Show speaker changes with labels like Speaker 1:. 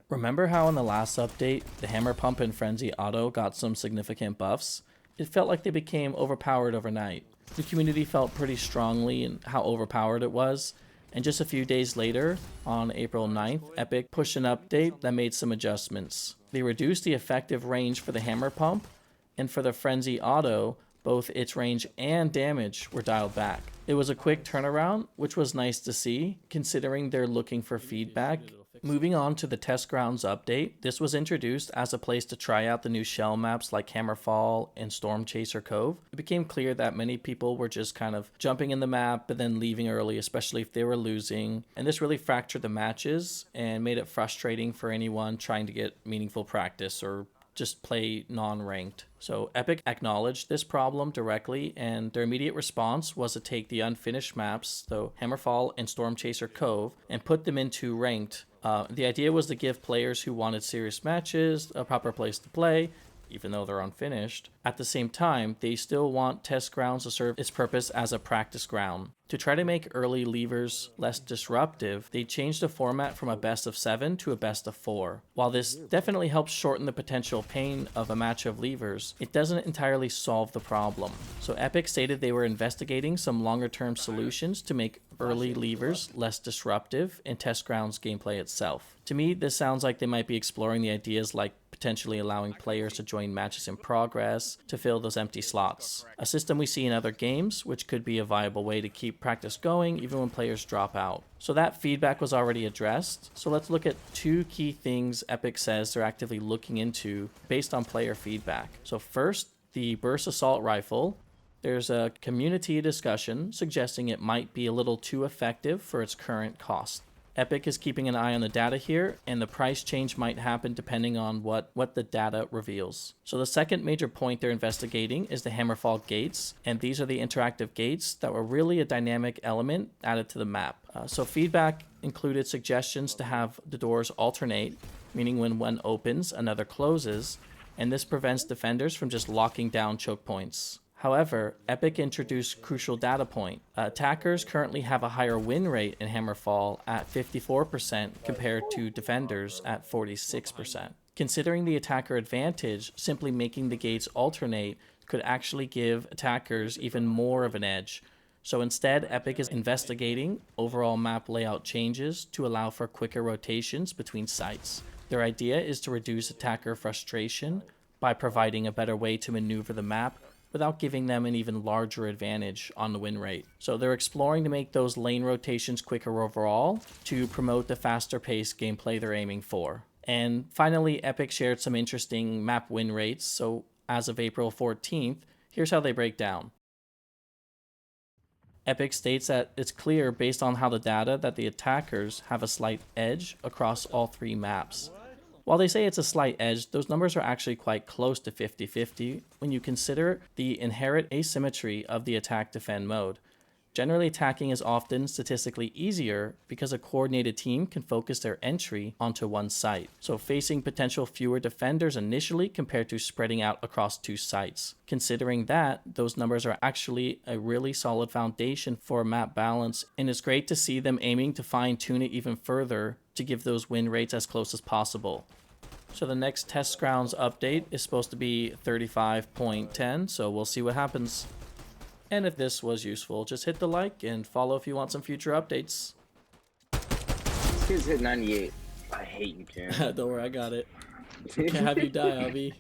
Speaker 1: Remember how in the last update, the Hammer Pump and Frenzy Auto got some significant buffs? It felt like they became overpowered overnight. The community felt pretty strongly in how overpowered it was, and just a few days later, on April 9th, Epic pushed an update that made some adjustments. They reduced the effective range for the Hammer Pump, and for the Frenzy Auto, both its range and damage were dialed back. It was a quick turnaround, which was nice to see, considering they're looking for feedback. Moving on to the Test Grounds update, this was introduced as a place to try out the new shell maps like Hammerfall and Storm Chaser Cove. It became clear that many people were just kind of jumping in the map but then leaving early, especially if they were losing. And this really fractured the matches and made it frustrating for anyone trying to get meaningful practice or just play non-ranked. So Epic acknowledged this problem directly, and their immediate response was to take the unfinished maps, so Hammerfall and Storm Chaser Cove, and put them into ranked. The idea was to give players who wanted serious matches a proper place to play, even though they're unfinished. At the same time, they still want Test Grounds to serve its purpose as a practice ground. To try to make early leavers less disruptive, they changed the format from a best of 7 to a best of 4. While this definitely helps shorten the potential pain of a match of leavers, it doesn't entirely solve the problem. So Epic stated they were investigating some longer-term solutions to make early leavers less disruptive in Test Grounds gameplay itself. To me, this sounds like they might be exploring the ideas like potentially allowing players to join matches in progress to fill those empty slots. A system we see in other games, which could be a viable way to keep practice going even when players drop out. So that feedback was already addressed. So let's look at two key things Epic says they're actively looking into based on player feedback. So first, the Burst Assault Rifle. There's a community discussion suggesting it might be a little too effective for its current cost. Epic is keeping an eye on the data here, and the price change might happen depending on what the data reveals. So the second major point they're investigating is the Hammerfall gates, and these are the interactive gates that were really a dynamic element added to the map. So feedback included suggestions to have the doors alternate, meaning when one opens, another closes, and this prevents defenders from just locking down choke points. However, Epic introduced crucial data point. Attackers currently have a higher win rate in Hammerfall at 54% compared to defenders at 46%. Considering the attacker advantage, simply making the gates alternate could actually give attackers even more of an edge. So instead, Epic is investigating overall map layout changes to allow for quicker rotations between sites. Their idea is to reduce attacker frustration by providing a better way to maneuver the map without giving them an even larger advantage on the win rate. So they're exploring to make those lane rotations quicker overall to promote the faster paced gameplay they're aiming for. And finally, Epic shared some interesting map win rates. So as of April 14th, here's how they break down. Epic states that it's clear based on how the data that the attackers have a slight edge across all three maps. While they say it's a slight edge, those numbers are actually quite close to 50-50 when you consider the inherent asymmetry of the attack-defend mode. Generally, attacking is often statistically easier because a coordinated team can focus their entry onto one site, so facing potential fewer defenders initially compared to spreading out across two sites. Considering that, those numbers are actually a really solid foundation for map balance, and it's great to see them aiming to fine-tune it even further to give those win rates as close as possible. So the next Test Grounds update is supposed to be 35.10, so we'll see what happens. And if this was useful, just hit the like and follow if you want some future updates.
Speaker 2: This kid's hit 98. I hate you, Cam.
Speaker 1: Don't worry, I got it. Can't have you die, Avi.